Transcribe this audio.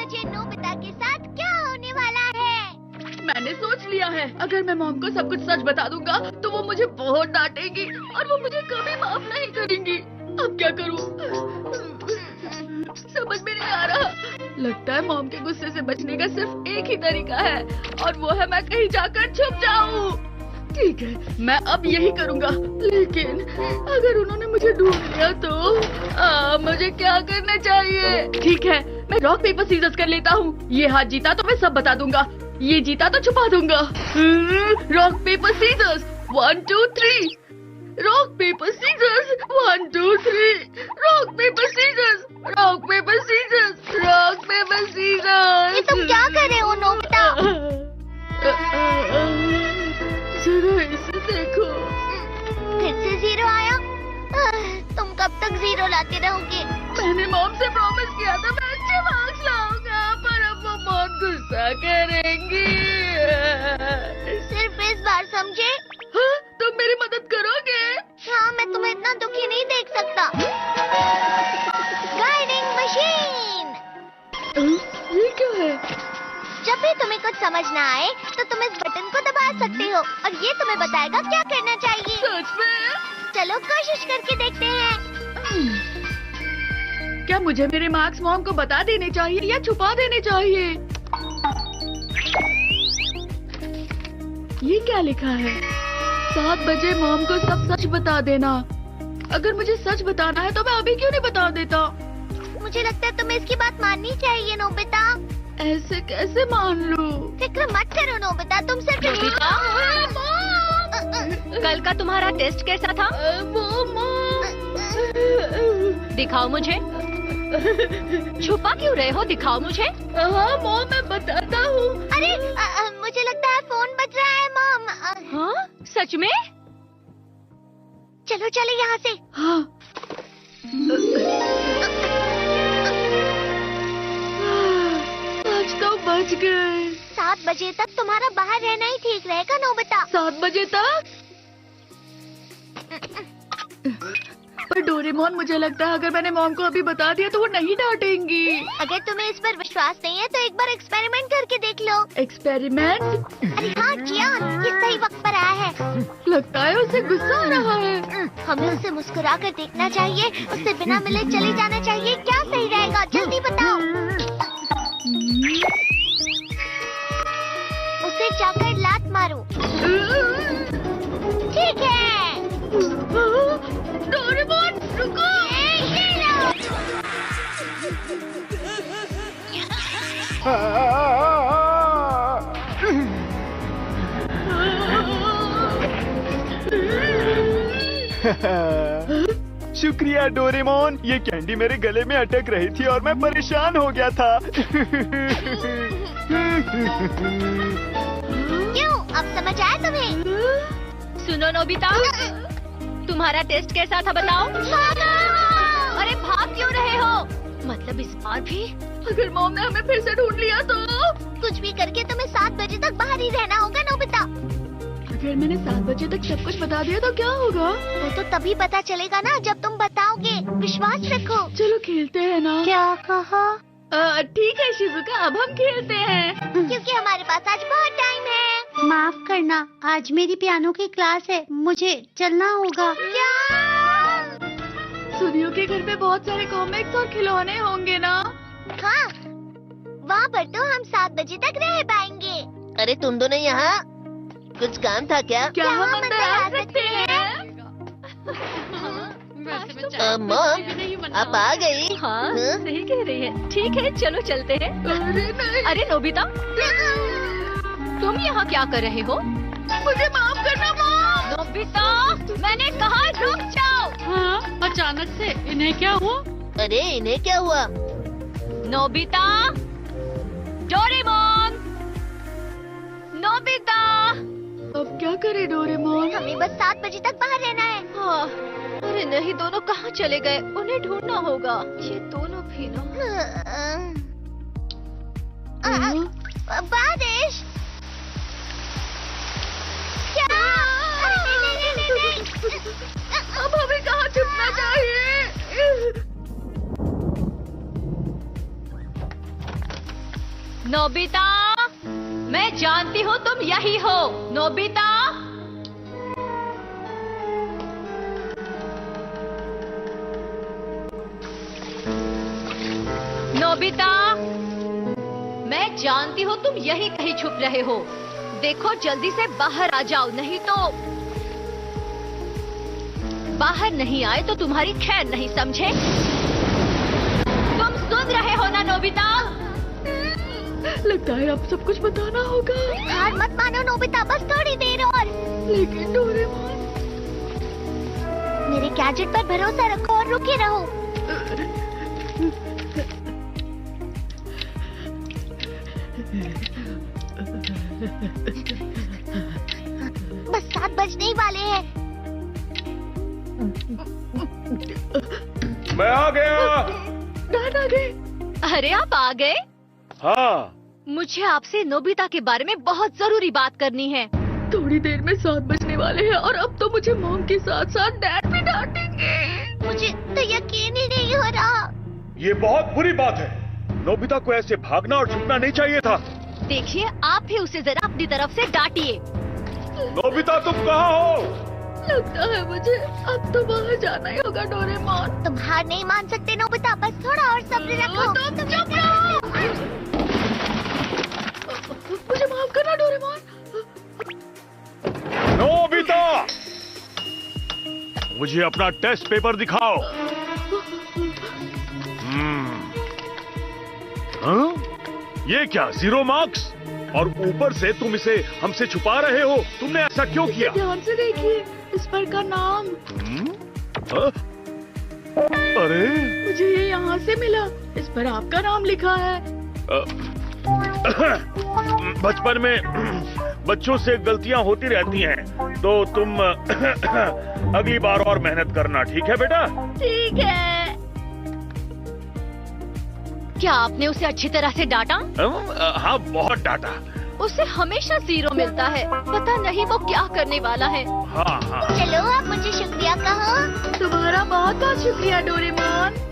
मुझे नोबिता के साथ क्या होने वाला है। मैंने सोच लिया है, अगर मैं मॉम को सब कुछ सच बता दूंगा तो वो मुझे बहुत डांटेगी और वो मुझे कभी माफ नहीं करेंगी। अब क्या करूं? समझ में नहीं आ रहा। लगता है मॉम के गुस्से से बचने का सिर्फ एक ही तरीका है और वो है मैं कहीं जाकर छुप जाऊं। ठीक है, मैं अब यही करूंगा। लेकिन अगर उन्होंने मुझे ढूंढ लिया तो मुझे क्या करना चाहिए? ठीक है, मैं रॉक पेपर सीजर्स कर लेता हूँ। ये हाथ जीता तो मैं सब बता दूंगा, ये जीता तो छुपा दूंगा। Rock paper scissors 1 2 3। Rock paper scissors 1 2 3। Rock paper scissors, rock paper scissors, rock paper scissors. ये तुम क्या कर रहे हो नोबिता? जरा इसे देखो। फिर से 0 आया। तुम कब तक 0 लाते रहोगे? मैंने मॉम से प्रॉमिस किया था मैं अच्छे मार्क्स लाऊंगा, पर अब वो बहुत गुस्सा करेंगी। सिर्फ इस बार समझे? हाँ, तुम मेरी मदद करोगे? हाँ, मैं तुम्हें इतना दुखी नहीं देख सकता। Guiding machine. ये क्या है? जब भी तुम्हें कुछ समझ ना आए तो तुम इस बटन को दबा सकते हो और ये तुम्हें बताएगा क्या करना चाहिए। सच में? चलो कोशिश करके देखते हैं। क्या मुझे मेरे मार्क्स मॉम को बता देने चाहिए या छुपा देने चाहिए? ये क्या लिखा है? 7 बजे मॉम को सब सच बता देना। अगर मुझे सच बताना है तो मैं अभी क्यों नहीं बता देता? मुझे लगता है तुम्हें इसकी बात माननी चाहिए नोबिता। ऐसे कैसे मान लूं? फिक्र मत करो नोबिता, तुम सिर्फ नोबिता? कल का तुम्हारा टेस्ट कैसा था? वो मॉम। दिखाओ मुझे। छुपा क्यों रहे हो? दिखाओ मुझे। हाँ मॉम, मैं बताता हूँ। अरे मुझे लगता है फोन बज रहा है मॉम। हाँ, सच में? चलो चलो यहाँ से। हाँ। आज तो बच गए। 7 बजे तक तुम्हारा बाहर रहना ही ठीक रहेगा नोबिता। 7 बजे तक? पर डोरेमोन, मुझे लगता है अगर मैंने मॉम को अभी बता दिया तो वो नहीं डांटेंगी। अगर तुम्हें इस पर विश्वास नहीं है तो एक बार एक्सपेरिमेंट करके देख लो। एक्सपेरिमेंट? अरे हाँ जियान, ये सही वक्त पर आया है। लगता है उसे गुस्सा आ रहा है। हमें उसे मुस्कुरा कर देखना चाहिए, उससे बिना मिले चले जाना चाहिए। क्या सही रहेगा, जल्दी बताओ। उसे जाकर लात मारो। ठीक है। डोरेमोन रुको। ये लो। शुक्रिया डोरेमोन, ये कैंडी मेरे गले में अटक रही थी और मैं परेशान हो गया था। क्यों, अब समझ आया तुम्हें? सुनो नोबिता, तुम्हारा टेस्ट कैसा था बताओ? अरे भाग क्यों रहे हो? मतलब इस बार भी? अगर मॉम ने हमें फिर से ढूंढ लिया तो? कुछ भी करके तुम्हें 7 बजे तक बाहर ही रहना होगा नोबिता। अगर मैंने 7 बजे तक सब कुछ बता दिया तो क्या होगा? वो तो तभी पता चलेगा ना जब तुम बताओगे। विश्वास रखो। चलो खेलते हैं ना। क्या कहा? ठीक है शिजुका, अब हम खेलते हैं। क्योंकि हमारे पास आज बहुत टाइम है। माफ करना, आज मेरी पियानो की क्लास है, मुझे चलना होगा। क्या? सुनियो के घर पे बहुत सारे कॉमिक्स और खिलौने होंगे ना? हाँ, वहाँ पर तो हम 7 बजे तक रह पाएंगे। अरे तुम दोनों यहाँ, कुछ काम था क्या? क्या हम अंदर आ सकते हैं? मॉम, आप आ गई? हाँ, हाँ? सही कह रही है। ठीक है, चलो चलते हैं। अरे नहीं, अरे नोबिता, तुम यहाँ क्या कर रहे हो? मुझे माफ करना मॉम। नोबिता, मैंने कहा रुक जाओ। हाँ, अचानक से इन्हें क्या हुआ? अरे इन्हें क्या हुआ? Nobita, Doraemon, Nobita. अब क्या करे डोरेमोन? हमें बस 7 बजे तक बाहर रहना है। हाँ, अरे नहीं, दोनों कहाँ चले गए? उन्हें ढूंढना होगा। ये दोनों भी ना। बारिश। क्या? अरे नहीं। अब हमें कहाँ छुपना चाहिए? नोबिता, मैं जानती हूँ तुम यही हो। नोबिता, नोबिता, मैं जानती हूँ तुम यही कहीं छुप रहे हो। देखो जल्दी से बाहर आ जाओ, नहीं तो बाहर नहीं आए तो तुम्हारी खैर नहीं, समझे? तुम सुन रहे हो ना नोबिता? लगता है अब सब कुछ बताना होगा। हार मत मानो नोबिता, बस थोड़ी देर और। लेकिन डोरेमोन, मेरे गैजेट पर भरोसा रखो और रुके रहो। बस 7 बजने ही वाले हैं। मैं आ गया। डैड आ गए। अरे आप आ गए? हाँ, मुझे आपसे नोबिता के बारे में बहुत जरूरी बात करनी है। थोड़ी देर में 7 बजने वाले हैं और अब तो मुझे मॉम के साथ साथ डैड भी डांटेंगे। मुझे तो यकीन ही नहीं हो रहा। ये बहुत बुरी बात है। नोबिता को ऐसे भागना और छुपना नहीं चाहिए था। देखिए, आप भी उसे जरा अपनी तरफ से डांटिए। नोबिता, तुम कहाँ हो? लगता है मुझे अब तो बाहर जाना ही होगा डोरेमोन। तुम हार नहीं मान सकते नोबिता, बस थोड़ा और सब्र रखो। तुम चुप रहो। मुझे माफ करना डोरेमोन। नोबिता, मुझे अपना टेस्ट पेपर दिखाओ। हाँ? ये क्या 0 मार्क्स? और ऊपर से तुम इसे हमसे छुपा रहे हो। तुमने ऐसा क्यों किया? ध्यान से देखिए, इस पर का नाम। हाँ? अरे, मुझे ये यहाँ से मिला। इस पर आपका नाम लिखा है। बचपन में बच्चों से गलतियां होती रहती हैं, तो तुम अगली बार और मेहनत करना, ठीक है बेटा? ठीक है। क्या आपने उसे अच्छी तरह से डांटा? हाँ, बहुत डांटा। उसे हमेशा 0 मिलता है। पता नहीं वो क्या करने वाला है। हाँ हाँ। चलो आप मुझे शुक्रिया कहो। तुम्हारा बहुत बहुत शुक्रिया डोरेमोन।